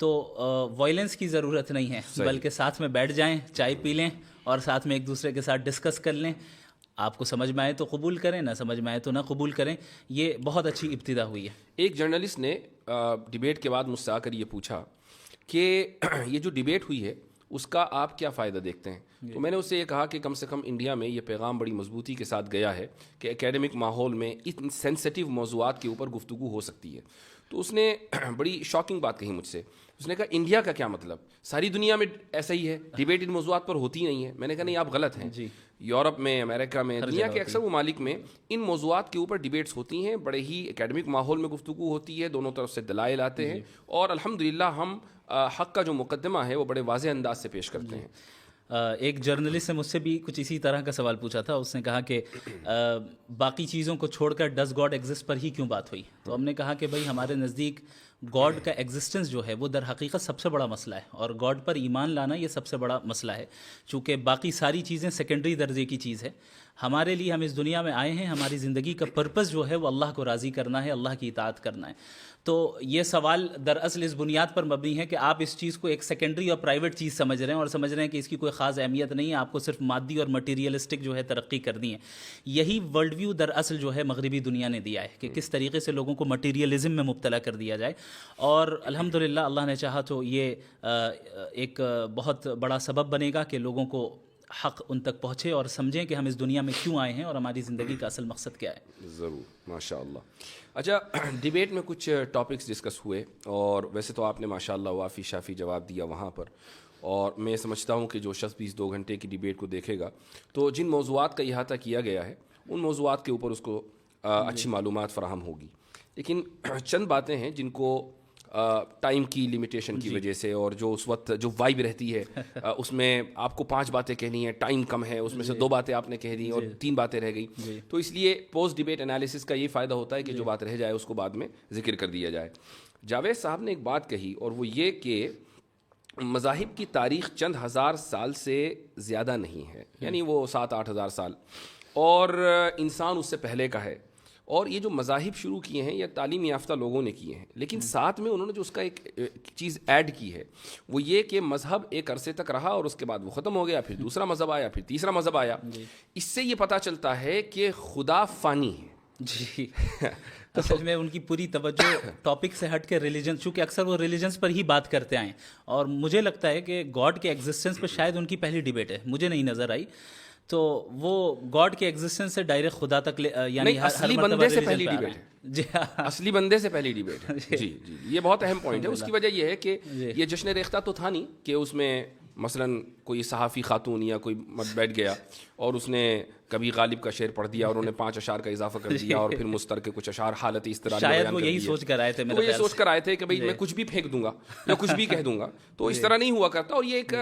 تو وائلنس کی ضرورت نہیں ہے, بلکہ ساتھ میں بیٹھ جائیں, چائے پی لیں اور ساتھ میں ایک دوسرے کے ساتھ ڈسکس کر لیں. آپ کو سمجھ میں آئے تو قبول کریں, نہ سمجھ میں آئے تو نہ قبول کریں. یہ بہت اچھی ابتدا ہوئی ہے. ایک جرنلسٹ نے ڈیبیٹ کے بعد مجھ سے آ کر یہ پوچھا کہ یہ جو ڈیبیٹ ہوئی ہے اس کا آپ کیا فائدہ دیکھتے ہیں؟ تو میں نے اس سے یہ کہا کہ کم سے کم انڈیا میں یہ پیغام بڑی مضبوطی کے ساتھ گیا ہے کہ اکیڈمک ماحول میں ان سینسٹیو موضوعات کے اوپر گفتگو ہو سکتی ہے. تو اس نے بڑی شاکنگ بات کہی مجھ سے. اس نے کہا انڈیا کا کیا مطلب, ساری دنیا میں ایسا ہی ہے, ڈیبیٹ ان موضوعات پر ہوتی نہیں ہے. میں نے کہا نہیں, آپ غلط ہیں. یورپ میں, امریکہ میں, دنیا کے اکثر ممالک میں ان موضوعات کے اوپر ڈیبیٹس ہوتی ہیں, بڑے ہی اکیڈمک ماحول میں گفتگو ہوتی ہے, دونوں طرف سے دلائل آتے ہیں, اور الحمدللہ ہم حق کا جو مقدمہ ہے وہ بڑے واضح انداز سے پیش کرتے ہیں. ایک جرنلسٹ نے مجھ سے بھی کچھ اسی طرح کا سوال پوچھا تھا. اس نے کہا کہ باقی چیزوں کو چھوڑ کر ڈز گاڈ ایگزسٹ پر ہی کیوں بات ہوئی؟ تو ہم نے کہا کہ بھائی ہمارے نزدیک گاڈ کا ایگزسٹنس جو ہے وہ در حقیقت سب سے بڑا مسئلہ ہے, اور گاڈ پر ایمان لانا یہ سب سے بڑا مسئلہ ہے. چونکہ باقی ساری چیزیں سیکنڈری درجے کی چیز ہے. ہمارے لیے, ہم اس دنیا میں آئے ہیں, ہماری زندگی کا پرپس جو ہے وہ اللہ کو راضی کرنا ہے, اللہ کی اطاعت کرنا ہے. تو یہ سوال دراصل اس بنیاد پر مبنی ہے کہ آپ اس چیز کو ایک سیکنڈری اور پرائیویٹ چیز سمجھ رہے ہیں, اور سمجھ رہے ہیں کہ اس کی کوئی خاص اہمیت نہیں ہے, آپ کو صرف مادی اور مٹیریلسٹک جو ہے ترقی کرنی ہے. یہی ورلڈ ویو دراصل جو ہے مغربی دنیا نے دیا ہے کہ کس طریقے سے لوگوں کو مٹیریلزم میں مبتلا کر دیا جائے. اور الحمدللہ اللہ نے چاہا تو یہ ایک بہت بڑا سبب بنے گا کہ لوگوں کو حق ان تک پہنچے اور سمجھیں کہ ہم اس دنیا میں کیوں آئے ہیں اور ہماری زندگی کا اصل مقصد کیا ہے. ضرور, ماشاء اللہ. اچھا, ڈیبیٹ میں کچھ ٹاپکس ڈسکس ہوئے, اور ویسے تو آپ نے ماشاء اللہ وافی شافی جواب دیا وہاں پر, اور میں سمجھتا ہوں کہ جو شخص بھی اس 2 گھنٹے کی ڈیبیٹ کو دیکھے گا تو جن موضوعات کا احاطہ کیا گیا ہے ان موضوعات کے اوپر اس کو اچھی معلومات فراہم ہوگی. لیکن چند باتیں ہیں جن کو ٹائم کی لمیٹیشن کی وجہ سے, اور جو اس وقت جو وائب رہتی ہے اس میں آپ کو 5 باتیں کہنی ہیں, ٹائم کم ہے, اس میں سے 2 باتیں آپ نے کہہ دی اور 3 باتیں رہ گئی, تو اس لیے پوسٹ ڈیبیٹ انالیسس کا یہ فائدہ ہوتا ہے کہ جو بات رہ جائے اس کو بعد میں ذکر کر دیا جائے. جاوید صاحب نے ایک بات کہی, اور وہ یہ کہ مذاہب کی تاریخ چند ہزار سال سے زیادہ نہیں ہے, یعنی وہ 7-8 ہزار سال, اور انسان اس سے پہلے کا ہے. اور یہ جو مذاہب شروع کیے ہیں یہ تعلیم یافتہ لوگوں نے کیے ہیں, لیکن ساتھ میں انہوں نے جو اس کا ایک چیز ایڈ کی ہے وہ یہ کہ مذہب ایک عرصے تک رہا اور اس کے بعد وہ ختم ہو گیا, پھر دوسرا مذہب آیا, پھر تیسرا مذہب آیا. اس سے یہ پتہ چلتا ہے کہ خدا فانی ہے. جی اصل میں ان کی پوری توجہ ٹاپک سے ہٹ کے ریلیجن, چونکہ اکثر وہ ریلیجنس پر ہی بات کرتے آئیں, اور مجھے لگتا ہے کہ گاڈ کے ایگزسٹنس پہ شاید ان کی پہلی ڈیبیٹ ہے, مجھے نہیں نظر آئی. تو وہ گاڈ کے ایگزسٹنس سے ڈائریکٹ خدا تک یعنی اصلی بندے سے پہلی ڈیبیٹ ہے. جی, اصلی بندے سے پہلی ڈیبیٹ ہے. جی جی, یہ بہت اہم پوائنٹ ہے. اس کی وجہ یہ ہے کہ یہ جشن ریختہ تو تھا نہیں کہ اس میں مثلاً کوئی صحافی خاتون یا کوئی بیٹھ گیا اور اس نے کبھی غالب کا شعر پڑھ دیا اور انہوں نے 5 اشعار کا اضافہ کر دیا, اور پھر مستر کے کچھ اشعار حالت اس طرح شاید وہ یہی سوچ کر آئے تھے, وہ یہ سوچ کر آئے تھے کہ بھائی میں کچھ بھی پھینک دوں گا یا کچھ بھی کہہ دوں گا, تو اس طرح نہیں ہوا کرتا. اور یہ ایک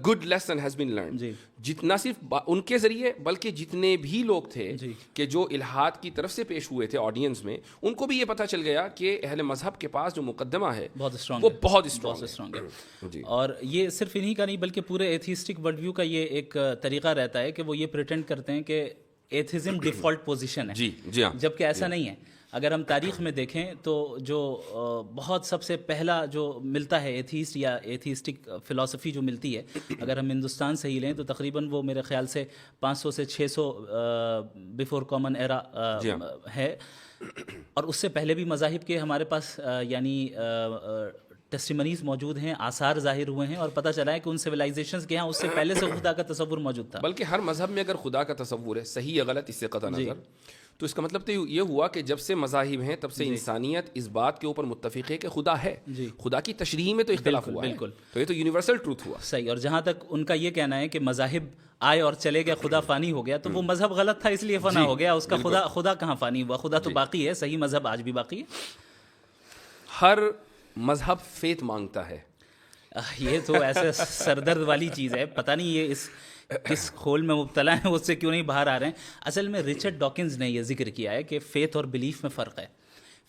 good lesson has been learned, جتنا صرف ان کے ذریعے بلکہ جتنے بھی لوگ تھے کہ جو الہاد کی طرف سے پیش ہوئے تھے آڈینس میں, ان کو بھی یہ پتہ چل گیا کہ اہل مذہب کے پاس جو مقدمہ ہے وہ بہت اسٹرانگ ہے. اور یہ صرف انہی کا نہیں بلکہ پورے ایتھیسٹک ورلڈ ویو کا یہ ایک طریقہ رہتا ہے کہ وہ یہ پریٹینڈ کرتے ہیں کہ ایتھیزم ڈیفالٹ پوزیشن ہے. جی ہاں, جبکہ ایسا نہیں ہے. اگر ہم تاریخ میں دیکھیں تو جو بہت سب سے پہلا جو ملتا ہے ایتھیسٹ یا ایتھیسٹک فلسفی جو ملتی ہے, اگر ہم ہندوستان سے ہی لیں تو تقریباً وہ میرے خیال سے 500 سے 600 بیفور کامن ایرا ہے, اور اس سے پہلے بھی مذاہب کے ہمارے پاس یعنی ٹیسٹیمنیز موجود ہیں, آثار ظاہر ہوئے ہیں, اور پتہ چلا ہے کہ ان سویلائزیشنز کے ہاں اس سے پہلے سے خدا کا تصور موجود تھا. بلکہ ہر مذہب میں اگر خدا کا تصور ہے, صحیح یا غلط اس سے قطع نظر, تو اس کا مطلب تو یہ ہوا کہ جب سے مذاہب ہیں تب سے انسانیت اس بات کے اوپر متفق ہے کہ خدا ہے. خدا کی تشریح میں تو اختلاف ہوا ہے, تو یہ تو یونیورسل ٹروتھ ہوا. صحیح. اور جہاں تک ان کا یہ کہنا ہے کہ مذاہب آئے اور چلے گئے, خدا فانی ہو گیا, تو وہ مذہب غلط تھا اس لیے فنا ہو گیا, اس کا خدا کہاں فانی ہوا, خدا تو باقی ہے, صحیح مذہب آج بھی باقی ہے. ہر مذہب فیت مانگتا ہے. یہ تو ایسے سردرد والی چیز ہے, پتہ نہیں یہ کس کھول میں مبتلا ہیں, اس سے کیوں نہیں باہر آ رہے ہیں. اصل میں ریچرڈ ڈاکنز نے یہ ذکر کیا ہے کہ فیتھ اور بلیف میں فرق ہے.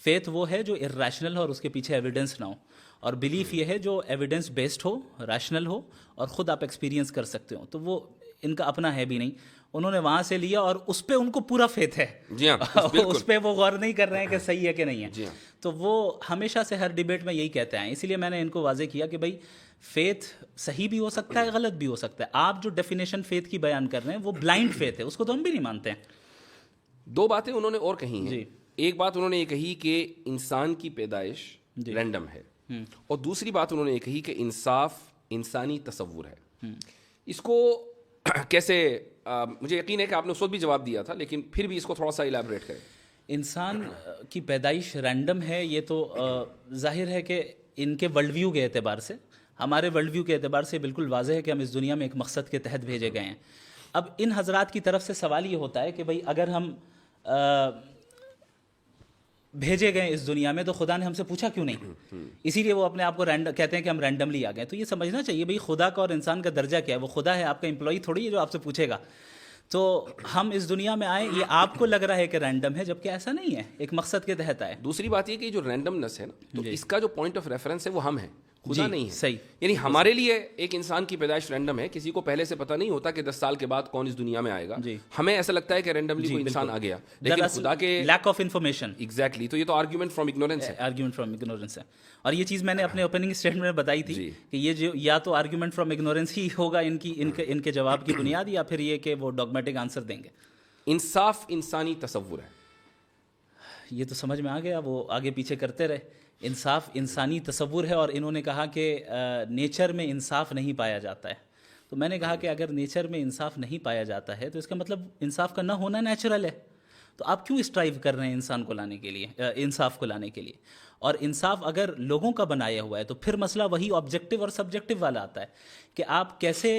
فیتھ وہ ہے جو ارریشنل ہو اور اس کے پیچھے ایویڈنس نہ ہو, اور بلیف یہ ہے جو ایویڈنس بیسڈ ہو, ریشنل ہو, اور خود آپ ایکسپیرینس کر سکتے ہو. تو وہ ان کا اپنا ہے بھی نہیں. انہوں نے وہاں سے لیا اور اس پہ ان کو پورا فیتھ ہے. جی ہاں اس پہ وہ غور نہیں کر رہے ہیں کہ صحیح ہے کہ نہیں ہے. جی ہاں. تو وہ ہمیشہ سے ہر ڈیبیٹ میں یہی کہتے ہیں. اسی لیے میں نے ان کو واضح کیا کہ بھائی فیتھ صحیح بھی ہو سکتا ہے, غلط بھی ہو سکتا ہے. آپ جو ڈیفینیشن فیتھ کی بیان کر رہے ہیں وہ بلائنڈ فیتھ ہے, اس کو تو ہم بھی نہیں مانتے ہیں. دو باتیں انہوں نے اور کہی ہیں. جی. ایک بات انہوں نے یہ کہی کہ انسان کی پیدائش رینڈم ہے, اور دوسری بات انہوں نے یہ کہی کہ انصاف انسانی تصور ہے. اس کو کیسے, مجھے یقین ہے کہ آپ نے اس وقت بھی جواب دیا تھا, لیکن پھر بھی اس کو تھوڑا سا الیبوریٹ کریں. انسان کی پیدائش رینڈم ہے, یہ تو ظاہر ہے کہ ان کے ورلڈ ویو کے اعتبار سے, ہمارے ورلڈ ویو کے اعتبار سے بالکل واضح ہے کہ ہم اس دنیا میں ایک مقصد کے تحت بھیجے گئے ہیں. اب ان حضرات کی طرف سے سوال یہ ہوتا ہے کہ بھئی اگر ہم بھیجے گئے اس دنیا میں تو خدا نے ہم سے پوچھا کیوں نہیں؟ اسی لیے وہ اپنے آپ کو کہتے ہیں کہ ہم رینڈملی آ گئے. تو یہ سمجھنا چاہیے بھئی خدا کا اور انسان کا درجہ کیا ہے. وہ خدا ہے, آپ کا امپلائی تھوڑی ہے جو آپ سے پوچھے گا. تو ہم اس دنیا میں آئے, یہ آپ کو لگ رہا ہے کہ رینڈم ہے, جبکہ ایسا نہیں ہے, ایک مقصد کے تحت آئے. دوسری بات یہ کہ جو رینڈمنس ہے نا, تو اس کا جو پوائنٹ آف ریفرنس ہے وہ ہم ہیں, خدا نہیں ہے. صحیح. یعنی ہمارے لیے ایک انسان کی پیدائش رینڈم ہے, کسی کو پہلے سے پتہ نہیں ہوتا کہ 10 سال کے بعد کون اس دنیا میں آئے گا. ہمیں ایسا لگتا ہے کہ رینڈملی کوئی انسان آ گیا, لیکن خدا کے لیک آف انفارمیشن. ایگزیکٹلی. تو یہ تو آرگیومنٹ فرام اگنورینس ہے. آرگیومنٹ فرام اگنورینس ہے. اور یہ چیز میں نے اپنے اوپننگ اسٹیٹمنٹ میں بتائی تھی کہ یہ جو یا تو آرگیومنٹ فرام اگنورینس ہی ہوگا ان کے جواب کی بنیاد, یا پھر یہ کہ وہ ڈوگمیٹک آنسر دیں گے. انصاف انسانی تصور ہے, یہ تو سمجھ میں آ گیا, وہ آگے پیچھے کرتے رہے. انصاف انسانی تصور ہے, اور انہوں نے کہا کہ نیچر میں انصاف نہیں پایا جاتا ہے. تو میں نے کہا کہ اگر نیچر میں انصاف نہیں پایا جاتا ہے تو اس کا مطلب انصاف کا نہ ہونا نیچرل ہے. تو آپ کیوں اسٹرائیو کر رہے ہیں انسان کو لانے کے لیے, انصاف کو لانے کے لیے؟ اور انصاف اگر لوگوں کا بنایا ہوا ہے تو پھر مسئلہ وہی آبجیکٹو اور سبجیکٹو والا آتا ہے کہ آپ کیسے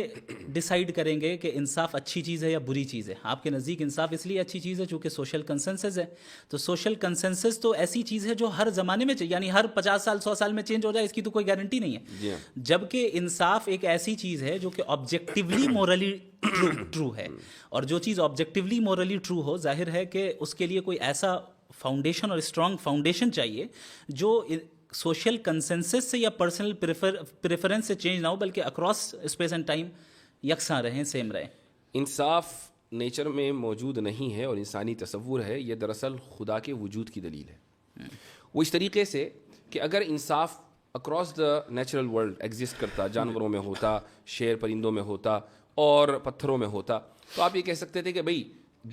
ڈیسائیڈ کریں گے کہ انصاف اچھی چیز ہے یا بری چیز ہے. آپ کے نزدیک انصاف اس لیے اچھی چیز ہے چونکہ سوشل کنسنسس ہے. تو سوشل کنسنسس تو ایسی چیز ہے جو ہر زمانے میں یعنی ہر 50 سال 100 سال میں چینج ہو جائے, اس کی تو کوئی گارنٹی نہیں ہے. جبکہ انصاف ایک ایسی چیز ہے جو کہ آبجیکٹیولی مورلی ٹرو ہے, اور جو چیز آبجیکٹیولی مورلی ٹرو ہو, ظاہر ہے کہ اس کے لیے کوئی ایسا فاؤنڈیشن اور اسٹرانگ فاؤنڈیشن چاہیے جو سوشل کنسنسس سے یا پرسنل پریفرنس سے چینج نہ ہو, بلکہ اکراس اسپیس اینڈ ٹائم یکساں رہیں, سیم رہیں. انصاف نیچر میں موجود نہیں ہے اور انسانی تصور ہے, یہ دراصل خدا کے وجود کی دلیل ہے. وہ اس طریقے سے کہ اگر انصاف across the natural world exist کرتا, جانوروں میں ہوتا, شیر پرندوں میں ہوتا اور پتھروں میں ہوتا, تو آپ یہ کہہ سکتے تھے کہ بھئی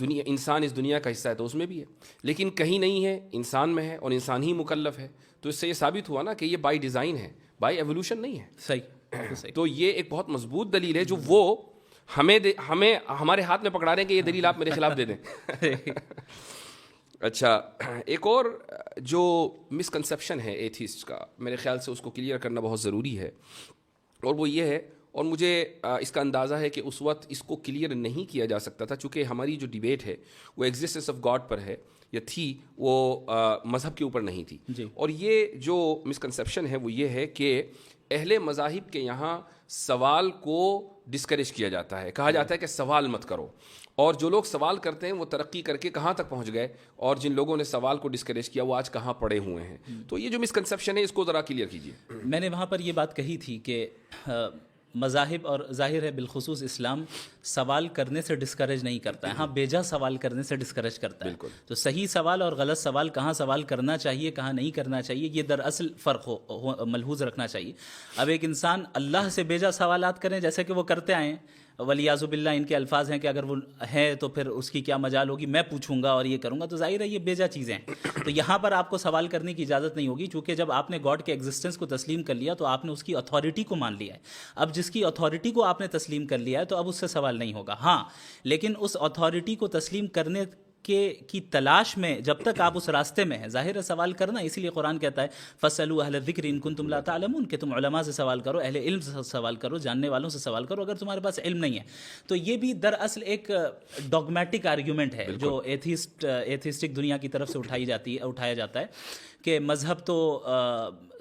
دنیا, انسان اس دنیا کا حصہ ہے تو اس میں بھی ہے, لیکن کہیں نہیں ہے, انسان میں ہے اور انسان ہی مکلف ہے. تو اس سے یہ ثابت ہوا نا کہ یہ بائی ڈیزائن ہے, بائی ایوولوشن نہیں ہے. صحیح. تو یہ ایک بہت مضبوط دلیل ہے جو وہ ہمیں ہمارے ہاتھ میں پکڑا رہے ہیں کہ یہ دلیل آپ میرے خلاف دے دیں. اچھا, ایک اور جو مسکنسیپشن ہے ایتھیسٹ کا, میرے خیال سے اس کو کلیئر کرنا بہت ضروری ہے, اور وہ یہ ہے, اور مجھے اس کا اندازہ ہے کہ اس وقت اس کو کلیئر نہیں کیا جا سکتا تھا چونکہ ہماری جو ڈیبیٹ ہے وہ ایگزسٹنس آف گاڈ پر ہے یا تھی, وہ مذہب کے اوپر نہیں تھی. اور یہ جو مسکنسیپشن ہے وہ یہ ہے کہ اہل مذاہب کے یہاں سوال کو ڈسکریج کیا جاتا ہے, کہا جاتا ہے کہ سوال مت کرو, اور جو لوگ سوال کرتے ہیں وہ ترقی کر کے کہاں تک پہنچ گئے, اور جن لوگوں نے سوال کو ڈسکریج کیا وہ آج کہاں پڑے ہوئے ہیں. تو یہ جو مسکنسیپشن ہے اس کو ذرا کلیئر کیجیے. میں نے وہاں پر یہ بات کہی تھی کہ مذاہب اور ظاہر ہے بالخصوص اسلام سوال کرنے سے ڈسکریج نہیں کرتا ہے, ہاں بیجا سوال کرنے سے ڈسکریج کرتا ہے. تو صحیح سوال اور غلط سوال, کہاں سوال کرنا چاہیے کہاں نہیں کرنا چاہیے, یہ دراصل فرق ملحوظ رکھنا چاہیے. اب ایک انسان اللہ سے بیجا سوالات کریں جیسے کہ وہ کرتے آئے ہیں, ولیعاذ باللہ ان کے الفاظ ہیں کہ اگر وہ ہے تو پھر اس کی کیا مجال ہوگی, میں پوچھوں گا اور یہ کروں گا, تو ظاہر ہے یہ بیجا چیزیں ہیں. تو یہاں پر آپ کو سوال کرنے کی اجازت نہیں ہوگی, چونکہ جب آپ نے گاڈ کے ایگزسٹنس کو تسلیم کر لیا تو آپ نے اس کی اتھارٹی کو مان لیا ہے. اب جس کی اتھارٹی کو آپ نے تسلیم کر لیا ہے تو اب اس سے سوال نہیں ہوگا. ہاں لیکن اس اتھارٹی کو تسلیم کرنے کی تلاش میں جب تک آپ اس راستے میں ہیں, ظاہر ہے سوال کرنا, اسی لیے قرآن کہتا ہے فَاسْأَلُوا أَهْلَ الذِّكْرِ إِن كُنتُمْ لَا تَعْلَمُونَ, کہ تم علماء سے سوال کرو, اہل علم سے سوال کرو, جاننے والوں سے سوال کرو اگر تمہارے پاس علم نہیں ہے. تو یہ بھی دراصل ایک ڈوگمیٹک آرگیومنٹ ہے جو ایتھیسٹک دنیا کی طرف سے اٹھایا جاتا ہے کہ مذہب تو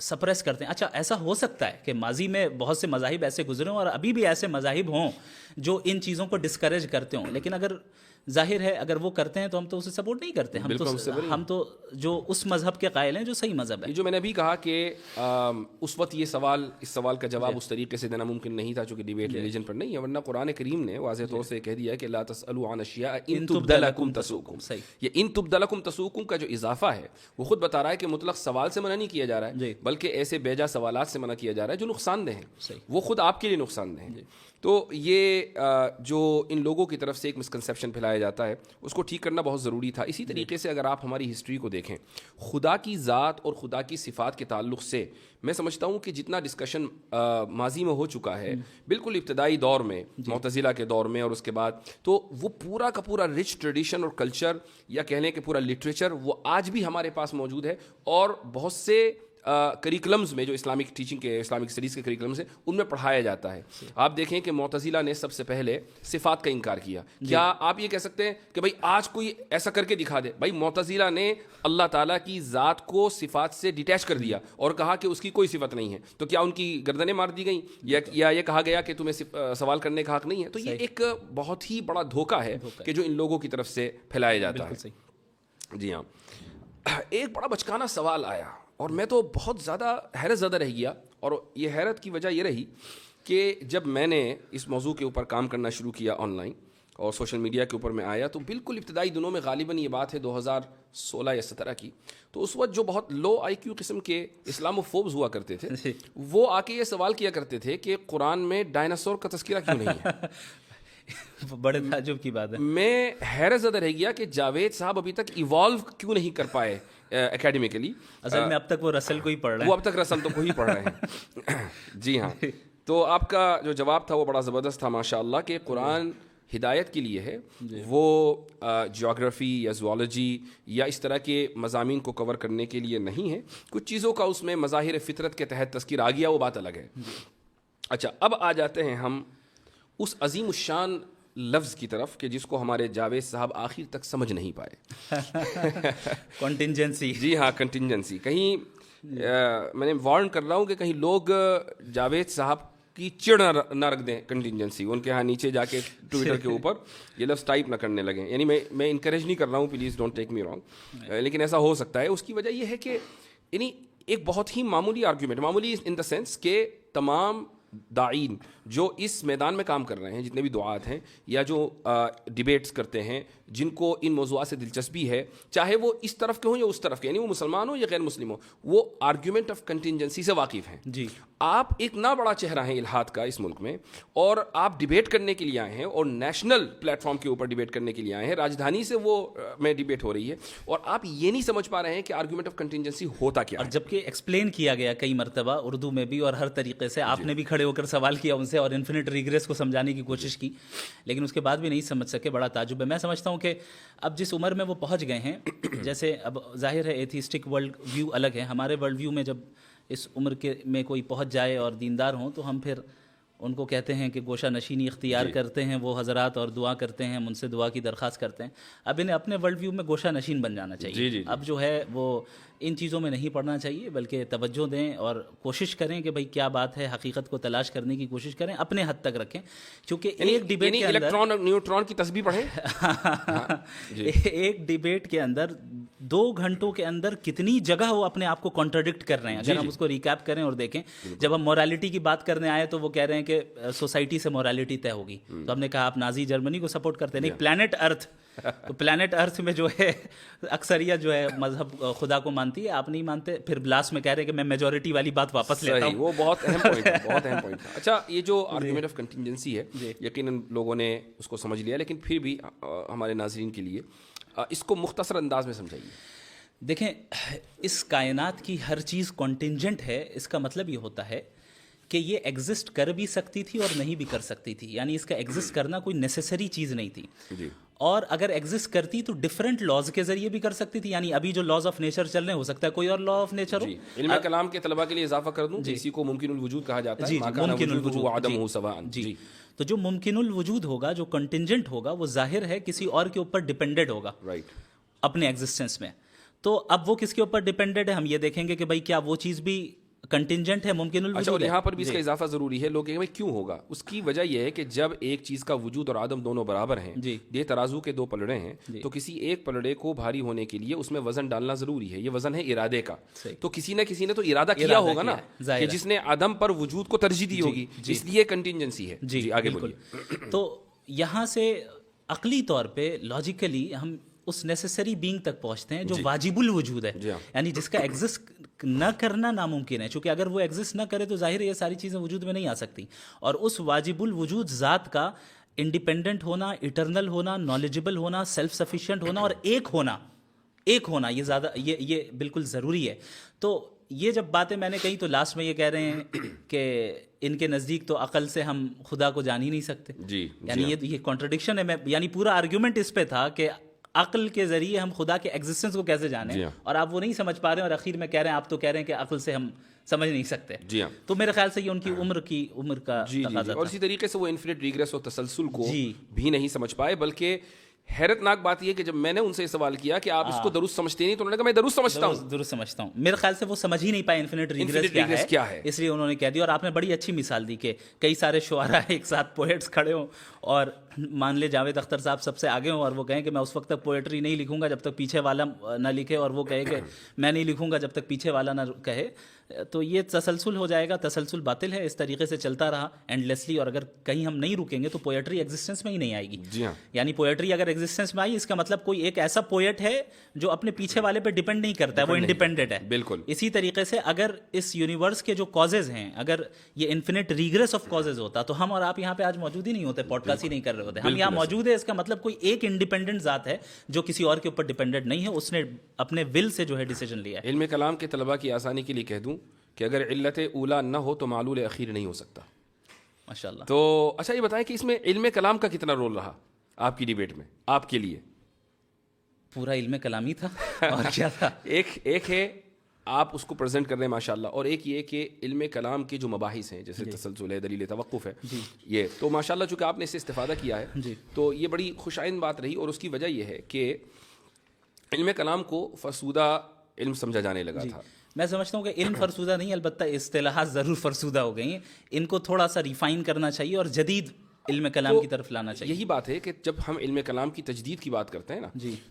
سپریس کرتے ہیں. اچھا ایسا ہو سکتا ہے کہ ماضی میں بہت سے مذاہب ایسے گزرے ہوں اور ابھی بھی ایسے مذاہب ہوں جو ان چیزوں کو ڈسکریج کرتے ہوں, لیکن اگر ظاہر ہے اگر وہ کرتے ہیں تو ہم تو اسے سپورٹ نہیں کرتے. ہم تو جو اس مذہب کے قائل ہیں جو صحیح مذہب ہے. جو میں نے ابھی کہا کہ اس وقت یہ اس سوال کا جواب اس طریقے سے دینا ممکن نہیں تھا چونکہ ڈیبیٹ ریلیجن پر نہیں ہے, ورنہ قرآن کریم نے واضح طور سے کہہ دیا کہ لا تسألوا عن اشیاء ان تبد لکم تسؤکم. یہ ان تبد لکم تسؤکم کا جو اضافہ ہے وہ خود بتا رہا ہے کہ مطلق سوال سے منع نہیں کیا جا رہا ہے بلکہ ایسے بیجا سوالات سے منع کیا جا رہا ہے جو نقصان دہ ہیں, وہ خود آپ کے لیے نقصان دہ ہیں. تو یہ جو ان لوگوں کی طرف سے ایک مسکنسیپشن پھیلایا جاتا ہے اس کو ٹھیک کرنا بہت ضروری تھا. اسی طریقے سے اگر آپ ہماری ہسٹری کو دیکھیں, خدا کی ذات اور خدا کی صفات کے تعلق سے میں سمجھتا ہوں کہ جتنا ڈسکشن ماضی میں ہو چکا ہے بالکل ابتدائی دور میں معتزلہ کے دور میں اور اس کے بعد, تو وہ پورا کا پورا رچ ٹریڈیشن اور کلچر یا کہہ لیں کہ پورا لٹریچر وہ آج بھی ہمارے پاس موجود ہے. اور بہت سے کریکلمز میں جو اسلامک ٹیچنگ کے اسلامک اسٹڈیز کے کریکلمز ہیں ان میں پڑھایا جاتا ہے. آپ دیکھیں کہ معتزلہ نے سب سے پہلے صفات کا انکار کیا. کیا آپ یہ کہہ سکتے ہیں کہ بھائی آج کوئی ایسا کر کے دکھا دے؟ بھائی معتزلہ نے اللہ تعالیٰ کی ذات کو صفات سے ڈیٹیچ کر دیا اور کہا کہ اس کی کوئی صفت نہیں ہے, تو کیا ان کی گردنیں مار دی گئیں یا یہ کہا گیا کہ تمہیں سوال کرنے کا حق نہیں ہے؟ تو یہ ایک بہت ہی بڑا دھوکہ ہے کہ جو ان لوگوں کی طرف سے پھیلایا جاتا ہے. جی ہاں, ایک بڑا بچکانہ سوال آیا اور میں تو بہت زیادہ حیرت زدہ رہ گیا, اور یہ حیرت کی وجہ یہ رہی کہ جب میں نے اس موضوع کے اوپر کام کرنا شروع کیا آن لائن اور سوشل میڈیا کے اوپر میں آیا, تو بالکل ابتدائی دنوں میں غالباً یہ بات ہے 2016 یا 17 کی, تو اس وقت جو بہت لو آئی کیو قسم کے اسلامو فوبز ہوا کرتے تھے وہ آ کے یہ سوال کیا کرتے تھے کہ قرآن میں ڈائناسور کا تذکرہ کیوں نہیں ہے. بڑے تعجب کی بات ہے. میں حیرت زدہ رہ گیا کہ جاوید صاحب ابھی تک ایوالو کیوں نہیں کر پائے اکیڈمیکلی. اصل میں اب تک وہ رسل کو ہی پڑھ رہے ہیں. وہ اب تک رسل تو کو ہی پڑھ رہے ہیں. جی ہاں, تو آپ کا جو جواب تھا وہ بڑا زبردست تھا ماشاء اللہ, کہ قرآن ہدایت کے لیے ہے, وہ جیوگرافی یا زوالوجی یا اس طرح کے مضامین کو کور کرنے کے لیے نہیں ہے. کچھ چیزوں کا اس میں مظاہر فطرت کے تحت تذکر آ گیا, وہ بات الگ ہے. اچھا, اب آ جاتے ہیں ہم اس عظیم الشان لفظ کی طرف کہ جس کو ہمارے جاوید صاحب آخر تک سمجھ نہیں پائے. کنٹینجنسی. جی ہاں, کنٹینجنسی. کہیں میں نے وارن کر رہا ہوں کہ کہیں لوگ جاوید صاحب کی چڑ نہ رکھ دیں کنٹینجنسی, ان کے ہاں نیچے جا کے ٹویٹر کے اوپر یہ لفظ ٹائپ نہ کرنے لگیں. یعنی میں انکریج نہیں کر رہا ہوں, please don't take me wrong, لیکن ایسا ہو سکتا ہے. اس کی وجہ یہ ہے کہ یعنی ایک بہت ہی معمولی آرگیومنٹ, معمولی ان دا سینس کہ تمام داعین جو اس میدان میں کام کر رہے ہیں, جتنے بھی دعات ہیں یا جو ڈیبیٹس کرتے ہیں, جن کو ان موضوعات سے دلچسپی ہے, چاہے وہ اس طرف کے ہوں یا اس طرف کے, یعنی وہ مسلمان ہوں یا غیر مسلم ہوں, وہ آرگیومنٹ آف کنٹینجنسی سے واقف ہیں. جی, آپ ایک نہ بڑا چہرہ ہیں الہاد کا اس ملک میں, اور آپ ڈیبیٹ کرنے کے لیے آئے ہیں اور نیشنل پلیٹ فارم کے اوپر ڈیبیٹ کرنے کے لیے آئے ہیں. راجدھانی سے وہ میں ڈیبیٹ ہو رہی ہے اور آپ یہ نہیں سمجھ پا رہے ہیں کہ آرگیومنٹ آف کنٹینجنسی ہوتا کیا ہے. اور جبکہ ایکسپلین کیا گیا کئی مرتبہ اردو میں بھی اور ہر طریقے سے, آپ نے بھی کھڑے ہو کر سوال کیا ان سے اور انفینٹ ریگریس کو سمجھانے کی کوشش کی, لیکن اس کے بعد بھی نہیں سمجھ سکے. بڑا تعجب ہے. میں سمجھتا ہوں کہ اب جس عمر میں وہ پہنچ گئے ہیں, جیسے اب ظاہر ہے ایتھیسٹک ورلڈ ویو الگ ہے, ہمارے ورلڈ ویو میں جب اس عمر کے میں کوئی پہنچ جائے اور دیندار ہوں تو ہم پھر ان کو کہتے ہیں کہ گوشہ نشینی اختیار کرتے ہیں وہ حضرات اور دعا کرتے ہیں, ہم ان سے دعا کی درخواست کرتے ہیں. اب انہیں اپنے ورلڈ ویو میں گوشہ نشین بن جانا چاہیے. اب جو ہے وہ ان چیزوں میں نہیں پڑنا چاہیے, بلکہ توجہ دیں اور کوشش کریں کہ بھئی کیا بات ہے, حقیقت کو تلاش کرنے کی کوشش کریں, اپنے حد تک رکھیں. کیونکہ ایک ڈیبیٹ کے اندر الیکٹران اور نیوٹران کی تسبیح پڑھیں. ایک ڈیبیٹ کے اندر 2 گھنٹوں کے اندر کتنی جگہ وہ اپنے آپ کو کانٹرڈکٹ کر رہے ہیں. اگر ہم اس کو ریکیپ کریں اور دیکھیں, جب ہم مورالٹی کی بات کرنے آئے تو وہ کہہ رہے ہیں کہ سوسائٹی سے مورالٹی طے ہوگی, تو ہم نے کہا آپ نازی جرمنی کو سپورٹ کرتے ہیں. نہیں, پلانٹ ارتھ, تو پلانٹ ارتھ میں جو ہے اکثریت جو ہے مذہب خدا کو مانتی ہے, آپ نہیں مانتے, پھر لاسٹ میں کہہ رہے ہیں کہ میں میجورٹی والی بات واپس لیتا ہوں. وہ بہت اہم پوائنٹ ہے, بہت اہم پوائنٹ ہے. اچھا, یہ جو آرگیومنٹ آف کنٹینجنسی ہے یقیناً لوگوں نے اس کو سمجھ لیا, لیکن پھر بھی ہمارے ناظرین کے لیے اس کو مختصر انداز میں سمجھائیے. دیکھیں, اس کائنات کی ہر چیز کنٹینجنٹ ہے. اس کا مطلب یہ ہوتا ہے کہ یہ ایگزسٹ کر بھی سکتی تھی اور نہیں بھی کر سکتی تھی, یعنی اس کا ایگزسٹ کرنا کوئی نیسیسری چیز نہیں تھی. اور اگر ایگزسٹ کرتی تو ڈفرینٹ لاز کے ذریعے بھی کر سکتی تھی. یعنی ابھی جو لاز آف نیچر چل رہے ہیں, ہو سکتا ہے کوئی اور لا آف نیچر ہو. علم کلام کے طلباء کے لیے اضافہ کر دوں, اسی کو ممکن الوجود کہا جاتا ہے. ممکن الوجود وعدمہ سواء. جی, تو جو ممکن الوجود ہوگا, جو کنٹینجنٹ ہوگا, وہ ظاہر ہے کسی اور کے اوپر ڈپینڈڈ ہوگا اپنے ایگزسٹنس میں. تو اب وہ کس کے اوپر ڈیپینڈنٹ ہے؟ ہم یہ دیکھیں گے کہ بھائی کیا وہ چیز بھی کنٹینجنٹ ہے، ممکن اچھا، اور الوجود ہے. یہاں پر بھی اس کا اضافہ ضروری ہے. لوگ کہیں گے بھائی کیوں ہوگا؟ اس کی وجہ یہ ہے کہ جب ایک چیز کا وجود اور عدم دونوں برابر ہیں، یہ ترازو کے دو پلڑے ہیں، تو کسی ایک پلڑے کو بھاری ہونے کے لیے اس میں وزن ڈالنا ضروری ہے. یہ وزن ہے ارادے کا. تو کسی نہ تو ارادہ کیا ہوگا نا، کہ جس نے عدم پر وجود کو ترجیح دی ہوگی، اس لیے کنٹینجنسی ہے. جی آگے بولیے. تو یہاں سے عقلی طور پہ لاجیکلی ہم اس نیسیسری بینگ تک پہنچتے ہیں جو واجب الوجود ہے، یعنی جس کا ایگزسٹ نہ کرنا ناممکن ہے. چونکہ اگر وہ ایگزسٹ نہ کرے تو ظاہر ہے یہ ساری چیزیں وجود میں نہیں آ سکتی. اور اس واجب الوجود ذات کا انڈیپینڈنٹ ہونا، ایٹرنل ہونا، نالجبل ہونا، سیلف سفیشینٹ ہونا اور ایک ہونا یہ بالکل ضروری ہے. تو یہ جب باتیں میں نے کہی تو لاسٹ میں یہ کہہ رہے ہیں کہ ان کے نزدیک تو عقل سے ہم خدا کو جان ہی نہیں سکتے. یعنی یہ کانٹرڈکشن ہے. یعنی پورا آرگیومنٹ اس پہ تھا کہ عقل کے ذریعے ہم خدا کے ایگزسٹنس کو کیسے جانیں، اور آپ وہ نہیں سمجھ پا رہے ہیں، اور اخیر میں کہہ رہے ہیں آپ تو کہہ رہے ہیں کہ عقل سے ہم سمجھ نہیں سکتے. تو میرے خیال سے یہ ان کی عمر کا تقاضا تھا. اور اسی طریقے سے وہ انفینٹ ریگریس اور تسلسل کو بھی نہیں سمجھ پائے. بلکہ حیرت ناک بات یہ کہ جب میں نے ان سے سوال کیا کہ آپ اس کو درست سمجھتے نہیں، تو انہوں نے کہا میں درست سمجھتا ہوں. میرے خیال سے وہ سمجھ ہی نہیں پائے انفینٹ ریگریس کیا ہے، اس لیے انہوں نے کہہ دیا. اور آپ نے بڑی اچھی مثال دی کہ کئی سارے شعراء ایک ساتھ پوئٹس کھڑے ہوں اور مان لے جاوید اختر صاحب سب سے آگے ہوں، اور وہ کہیں کہ میں اس وقت تک پوئٹری نہیں لکھوں گا جب تک پیچھے والا نہ لکھے، اور وہ کہے کہ میں نہیں لکھوں گا جب تک پیچھے والا نہ کہے. تو یہ تسلسل ہو جائے گا. تسلسل باطل ہے. اس طریقے سے چلتا رہا اینڈلیسلی، اور اگر کہیں ہم نہیں رکیں گے تو پوئٹری ایگزسٹنس میں ہی نہیں آئے گی. یعنی پوئٹری اگر ایگزسٹنس میں آئی، اس کا مطلب کوئی ایک ایسا پوئٹ ہے جو اپنے پیچھے والے پہ ڈیپینڈ نہیں کرتا ہے، وہ انڈیپینڈنٹ ہے. بالکل اسی طریقے سے اگر اس یونیورس کے جو کازز ہیں، اگر یہ انفینٹ ریگریس آف کازز ہوتا تو ہم اور آپ یہاں پہ آج موجود ہی نہیں ہوتے، پوڈ کاسٹ ہی نہیں کر رہے ہوتے. ہم یہاں موجود ہے، اس کا مطلب کوئی ایک انڈیپینڈنٹ ذات ہے جو کسی اور کے اوپر ڈیپینڈنٹ نہیں ہے، اس نے اپنے ول سے جو ہے ڈیسیجن لیا ہے. علم کلام کے طلباء کی آسانی کے لیے کہہ دوں کہ اگر علت اولا نہ ہو تو معلول اخیر نہیں ہو سکتا. ماشاءاللہ. تو اچھا یہ بتائیں کہ اس میں علم کلام کا کتنا رول رہا آپ کی ڈیبیٹ میں؟ آپ کے لیے پورا علم کلامی تھا اور کیا تھا. ایک ہے آپ اس کو پریزنٹ کر رہے ہیں ماشاءاللہ، اور ایک یہ کہ علم کلام کے جو مباحث ہیں جیسے تسلسل ہے، دلیل توقف ہے، یہ تو ماشاءاللہ چونکہ آپ نے اس سے استفادہ کیا ہے تو یہ بڑی خوش آئند بات رہی. اور اس کی وجہ یہ ہے کہ علم کلام کو فرسودہ علم سمجھا جانے لگا تھا. میں سمجھتا ہوں کہ علم فرسودہ نہیں، البتہ اصطلاحات ضرور فرسودہ ہو گئی ہیں. ان کو تھوڑا سا ریفائن کرنا چاہیے اور جدید علم کلام کی طرف لانا چاہیے. یہی بات ہے کہ جب ہم علم کلام کی تجدید کی بات کرتے ہیں نا،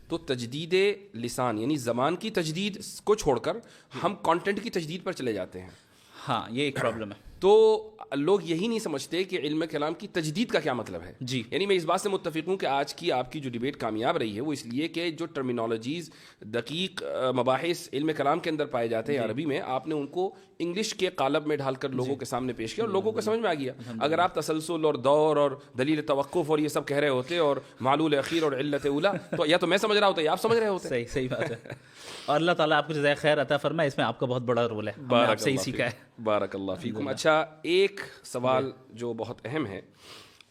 تو تجدید لسان یعنی زبان کی تجدید کو چھوڑ کر ہم کانٹینٹ کی تجدید پر چلے جاتے ہیں. ہاں یہ ایک پرابلم ہے. تو لوگ یہی نہیں سمجھتے کہ علم کلام کی تجدید کا کیا مطلب ہے. یعنی میں اس بات سے متفق ہوں کہ آج کی آپ کی جو ڈیبیٹ کامیاب رہی ہے وہ اس لیے کہ جو ٹرمینالوجیز دقیق مباحث علم کلام کے اندر پائے جاتے ہیں عربی میں، آپ نے ان کو انگلش کے قالب میں ڈھال کر لوگوں کے سامنے پیش کیا اور لوگوں کو سمجھ میں آ گیا. اگر آپ تسلسل اور دور اور دلیل توقف اور یہ سب کہہ رہے ہوتے اور معلول اخیر اور علت اولا، تو یا تو میں سمجھ رہا ہوتا یا آپ سمجھ رہے ہوتے. صحیح بات ہے. اور اللہ تعالیٰ آپ کو جزائے خیر عطا فرمائے. اس میں آپ کا بہت بڑا رول ہے. آپ سے ہی سیکھا ہے. بارک اللہ فیکم. اچھا ایک سوال جو بہت اہم ہے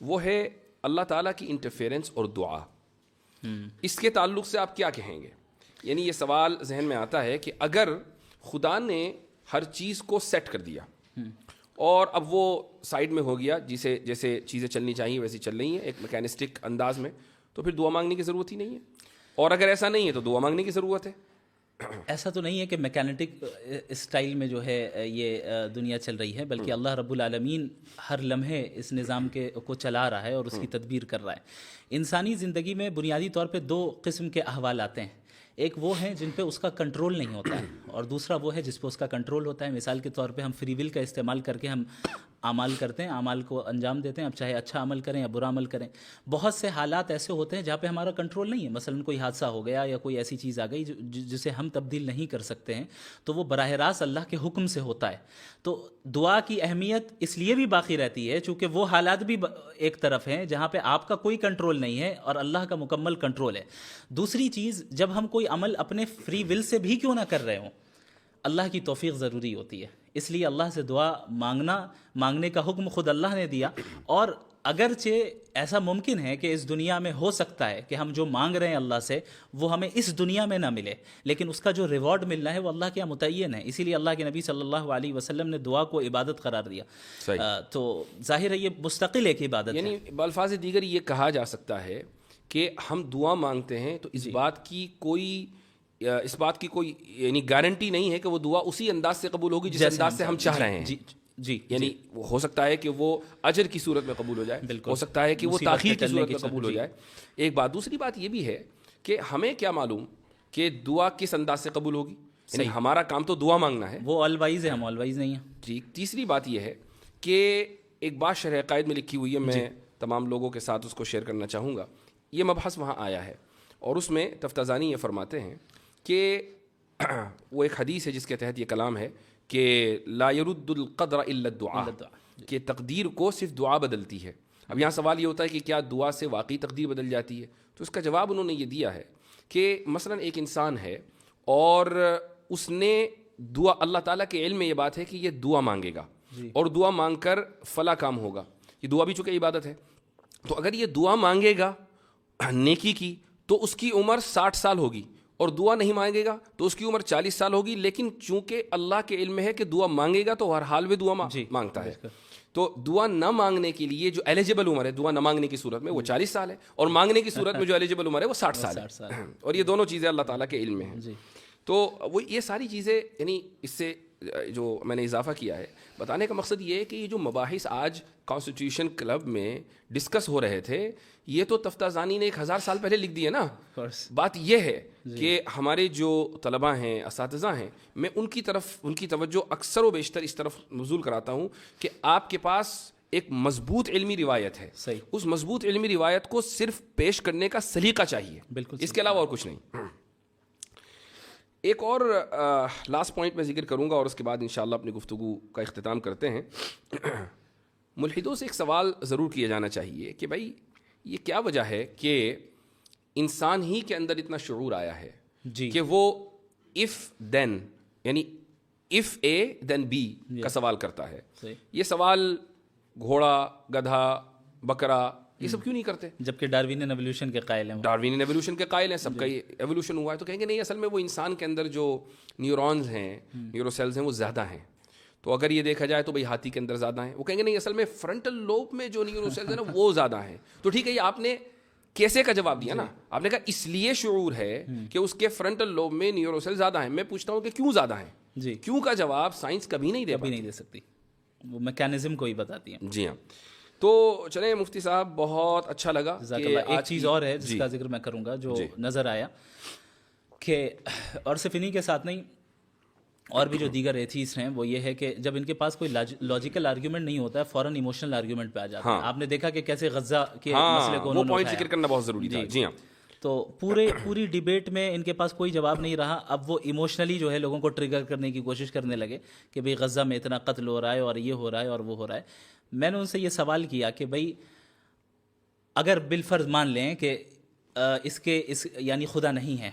وہ ہے اللہ تعالیٰ کی انٹرفیرنس اور دعا. اس کے تعلق سے آپ کیا کہیں گے؟ یعنی یہ سوال ذہن میں آتا ہے کہ اگر خدا نے ہر چیز کو سیٹ کر دیا اور اب وہ سائڈ میں ہو گیا، جیسے چیزیں چلنی چاہیے ویسی چل رہی ہیں ایک میکینسٹک انداز میں، تو پھر دعا مانگنے کی ضرورت ہی نہیں ہے. اور اگر ایسا نہیں ہے تو دعا مانگنے کی ضرورت ہے. ایسا تو نہیں ہے کہ میکینٹک اسٹائل میں جو ہے یہ دنیا چل رہی ہے، بلکہ اللہ رب العالمین ہر لمحے اس نظام کو چلا رہا ہے اور اس کی تدبیر کر رہا ہے. انسانی زندگی میں بنیادی طور پہ دو قسم کے احوال آتے ہیں. ایک وہ ہیں جن پہ اس کا کنٹرول نہیں ہوتا ہے، اور دوسرا وہ ہے جس پہ اس کا کنٹرول ہوتا ہے. مثال کے طور پہ ہم فری ول کا استعمال کر کے ہم اعمال کرتے ہیں، اعمال کو انجام دیتے ہیں، اب چاہے اچھا عمل کریں یا برا عمل کریں. بہت سے حالات ایسے ہوتے ہیں جہاں پہ ہمارا کنٹرول نہیں ہے. مثلا کوئی حادثہ ہو گیا یا کوئی ایسی چیز آ گئی جسے ہم تبدیل نہیں کر سکتے ہیں، تو وہ براہ راست اللہ کے حکم سے ہوتا ہے. تو دعا کی اہمیت اس لیے بھی باقی رہتی ہے چونکہ وہ حالات بھی ایک طرف ہیں جہاں پہ آپ کا کوئی کنٹرول نہیں ہے اور اللہ کا مکمل کنٹرول ہے. دوسری چیز، جب ہم کوئی عمل اپنے فری ول سے بھی کیوں نہ کر رہے ہوں، اللہ کی توفیق ضروری ہوتی ہے. اس لیے اللہ سے دعا مانگنے کا حکم خود اللہ نے دیا. اور اگرچہ ایسا ممکن ہے کہ اس دنیا میں ہو سکتا ہے کہ ہم جو مانگ رہے ہیں اللہ سے وہ ہمیں اس دنیا میں نہ ملے، لیکن اس کا جو ریوارڈ ملنا ہے وہ اللہ کے یہاں متعین ہے. اسی لیے اللہ کے نبی صلی اللہ علیہ وسلم نے دعا کو عبادت قرار دیا. تو ظاہر ہے یہ مستقل ایک عبادت ہے. یعنی بالفاظ دیگر یہ کہا جا سکتا ہے کہ ہم دعا مانگتے ہیں تو اس بات کی کوئی اس بات کی کوئی یعنی گارنٹی نہیں ہے کہ وہ دعا اسی انداز سے قبول ہوگی جس انداز سے ہم چاہ رہے ہیں. جی یعنی ہو سکتا ہے کہ وہ اجر کی صورت میں قبول ہو جائے, ہو سکتا ہے کہ وہ تاخیر کی صورت میں قبول ہو جائے. ایک بات. دوسری بات یہ بھی ہے کہ ہمیں کیا معلوم کہ دعا کس انداز سے قبول ہوگی. یعنی ہمارا کام تو دعا مانگنا ہے, وہ آل وائز ہے, ہم آل وائز نہیں ہیں. جی. تیسری بات یہ ہے کہ ایک بات شرح عقائد میں لکھی ہوئی ہے, میں تمام لوگوں کے ساتھ اس کو شیئر کرنا چاہوں گا. یہ مبحث وہاں آیا ہے اور اس میں تفتازانی یہ فرماتے ہیں کہ وہ ایک حدیث ہے جس کے تحت یہ کلام ہے کہ لا يرد القدر الا الدعاء, کہ تقدیر کو صرف دعا بدلتی ہے. اب یہاں سوال یہ ہوتا ہے کہ کیا دعا سے واقعی تقدیر بدل جاتی ہے؟ تو اس کا جواب انہوں نے یہ دیا ہے کہ مثلا ایک انسان ہے اور اس نے دعا, اللہ تعالیٰ کے علم میں یہ بات ہے کہ یہ دعا مانگے گا اور دعا مانگ کر فلاں کام ہوگا. یہ دعا بھی چونکہ عبادت ہے, تو اگر یہ دعا مانگے گا نیکی کی تو اس کی عمر 60 سال ہوگی, اور دعا نہیں مانگے گا تو اس کی عمر 40 سال ہوگی. لیکن چونکہ اللہ کے علم میں ہے کہ دعا مانگے گا تو ہر حال میں دعا مانگتا ہے, تو دعا نہ مانگنے کے لیے جو ایلیجبل عمر ہے دعا نہ مانگنے کی صورت میں وہ 40 سال ہے, اور مانگنے کی صورت میں جو ایلیجبل عمر ہے وہ 60 سال ہے. اور یہ دونوں چیزیں اللہ تعالیٰ کے علم میں ہیں. تو وہ یہ ساری چیزیں, یعنی اس سے جو میں نے اضافہ کیا ہے بتانے کا مقصد یہ ہے کہ یہ جو مباحث آج کانسٹیٹیوشن کلب میں ڈسکس ہو رہے تھے, یہ تو تفتازانی نے 1000 سال پہلے لکھ دیے نا. بات یہ ہے کہ ہمارے جو طلباء ہیں, اساتذہ ہیں, میں ان کی طرف ان کی توجہ اکثر و بیشتر اس طرف مبذول کراتا ہوں کہ آپ کے پاس ایک مضبوط علمی روایت ہے, اس مضبوط علمی روایت کو صرف پیش کرنے کا سلیقہ چاہیے, اس کے علاوہ اور کچھ نہیں. ایک اور لاسٹ پوائنٹ میں ذکر کروں گا اور اس کے بعد انشاءاللہ اپنی گفتگو کا اختتام کرتے ہیں. ملحدوں سے ایک سوال ضرور کیا جانا چاہیے کہ بھائی یہ کیا وجہ ہے کہ انسان ہی کے اندر اتنا شعور آیا ہے کہ وہ if then یعنی if A then B کا سوال کرتا ہے. یہ سوال گھوڑا, گدھا, بکرا یہ سب کیوں نہیں کرتے؟ جبکہ ڈاروینین ایوولوشن کے قائل ہیں. ڈاروینین ایوولوشن کے قائل ہیں, سب کا ایوولوشن ہوا ہے. تو کہیں گے نہیں, اصل میں وہ انسان کے اندر جو نیورونز ہیں, نیورو سیلز ہیں, وہ زیادہ ہیں. تو اگر یہ دیکھا جائے تو بھئی ہاتھی کے اندر زیادہ ہیں. وہ کہیں گے نہیں, اصل میں فرنٹل لوب میں جو نیورو سیلز ہیں نا وہ زیادہ ہیں. تو ٹھیک ہے, یہ آپ نے کیسے کا جواب دیا نا, آپ نے کہا اس لیے شعور ہے کہ اس کے فرنٹل لوب میں نیورو سیل زیادہ ہیں. میں پوچھتا ہوں کہ کیوں زیادہ ہیں؟ کیوں کا جواب سائنس کبھی نہیں دے سکتی, وہ میکینزم کو ہی بتاتی ہے. جی ہاں. تو چلیں مفتی صاحب, بہت اچھا لگا. ایک چیز اور ہے جس کا ذکر میں کروں گا جو نظر آیا کہ, اور صرف انہی کے ساتھ نہیں اور بھی جو دیگر ایتھیسٹ ہیں, وہ یہ ہے کہ جب ان کے پاس کوئی لاجیکل آرگیومنٹ نہیں ہوتا ہے فوراً ایموشنل آرگیومنٹ پہ آ جاتے ہیں. آپ نے دیکھا کہ کیسے غزہ کے مسئلے کو وہ پوائنٹ ذکر کرنا بہت ضروری تھا. جی ہاں. تو پوری ڈیبیٹ میں ان کے پاس کوئی جواب نہیں رہا. اب وہ ایموشنلی جو ہے لوگوں کو ٹریگر کرنے کی کوشش کرنے لگے کہ بھئی غزہ میں اتنا قتل ہو رہا ہے اور یہ ہو رہا ہے اور وہ ہو رہا ہے. میں نے ان سے یہ سوال کیا کہ بھئی اگر بالفرض مان لیں کہ یعنی خدا نہیں ہے,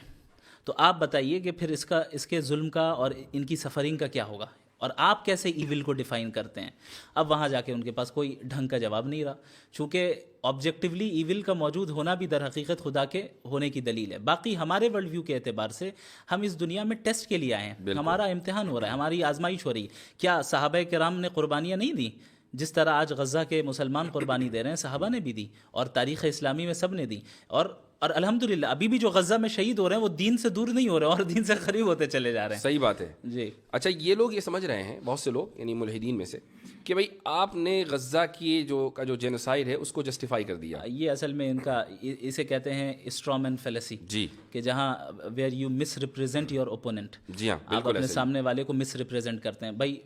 تو آپ بتائیے کہ پھر اس کے ظلم کا اور ان کی سفرنگ کا کیا ہوگا, اور آپ کیسے ایول کو ڈیفائن کرتے ہیں؟ اب وہاں جا کے ان کے پاس کوئی ڈھنگ کا جواب نہیں رہا, چونکہ آبجیکٹیولی ایول کا موجود ہونا بھی در حقیقت خدا کے ہونے کی دلیل ہے. باقی ہمارے ورلڈ ویو کے اعتبار سے ہم اس دنیا میں ٹیسٹ کے لیے آئے ہیں, ہمارا امتحان ہو رہا ہے, ہماری آزمائش ہو رہی ہے. کیا صحابہ کرام نے قربانیاں نہیں دیں؟ جس طرح آج غزہ کے مسلمان قربانی دے رہے ہیں, صحابہ نے بھی دی, اور تاریخ اسلامی میں سب نے دی. اور الحمدللہ ابھی بھی جو غزہ میں شہید ہو رہے ہیں وہ دین سے دور نہیں ہو رہے اور دین سے قریب ہوتے چلے جا رہے ہیں. صحیح بات ہے. جی. اچھا, یہ لوگ یہ سمجھ رہے ہیں, بہت سے لوگ یعنی ملحدین میں سے, کہ بھئی آپ نے غزہ کی جو جینوسائیڈ ہے اس کو جسٹیفائی کر دیا. یہ اصل میں ان کا اسے کہتے ہیں اسٹرامین فیلیسی. جی. کہ جہاں where you misrepresent your opponent. جی ہاں, آپ اپنے سامنے والے کو مس ریپریزنٹ کرتے ہیں. بھائی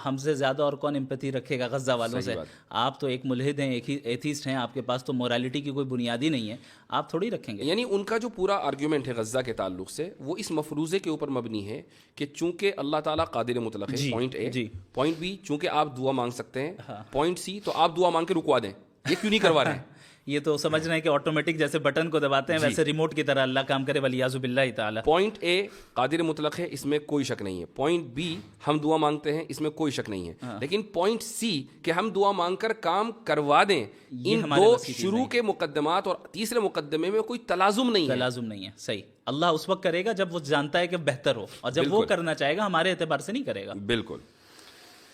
ہم سے زیادہ اور کون امپیتھی رکھے گا غزہ والوں سے؟ آپ تو ایک ملحد ہیں, ایک ایتھیسٹ ہیں, آپ کے پاس تو موریلٹی کی کوئی بنیاد ہی نہیں ہے, آپ تھوڑی رکھیں گے. یعنی ان کا جو پورا آرگیومنٹ ہے غزہ کے تعلق سے وہ اس مفروضے کے اوپر مبنی ہے کہ چونکہ اللہ تعالیٰ قادر مطلق ہے, پوائنٹ اے. پوائنٹ بی, چونکہ آپ دعا مانگ سکتے ہیں. پوائنٹ سی, تو آپ دعا مانگ کے رکوا دیں. یہ کیوں نہیں کروا رہے ہیں؟ یہ تو سمجھ رہے ہیں کہ آٹومیٹک جیسے بٹن کو دباتے ہیں ویسے ریموٹ کی طرح اللہ کام کرے, ولیعوذ باللہ تعالی. پوائنٹ اے قادر مطلق ہے, اس میں کوئی شک نہیں ہے. پوائنٹ بی ہم دعا مانگتے ہیں, اس میں کوئی شک نہیں ہے. لیکن پوائنٹ سی کہ ہم دعا مانگ کر کام کروا دیں, ان دو شروع کے مقدمات اور تیسرے مقدمے میں کوئی تلازم نہیں ہے. صحیح. اللہ اس وقت کرے گا جب وہ جانتا ہے کہ بہتر ہو, اور جب وہ کرنا چاہے گا ہمارے اعتبار سے نہیں کرے گا. بالکل.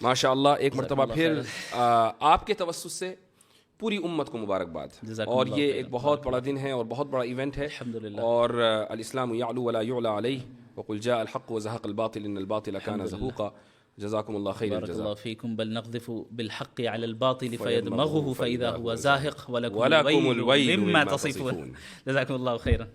ماشاء اللہ. ایک مرتبہ پھر آپ کے توسط سے پوری امت کو مبارکباد. جزاکم اور اللہ یہ خیرا. ایک بہت بڑا دن ہے اور بہت بڑا ایونٹ ہے. الحمدللہ. اور الاسلام یعلو ولا یعلی علیہ وقل جاء الحق وزهق الباطل ان الباطل كان زهوقا. جزاكم الله خير بارك الجزاء. الله فيكم. بل نقذف بالحق على الباطل فيدمغه فإذا هو زاهق ولكم ولكم الويل الويل مما مما تصفون. تصفون. جزاكم الله خيرا.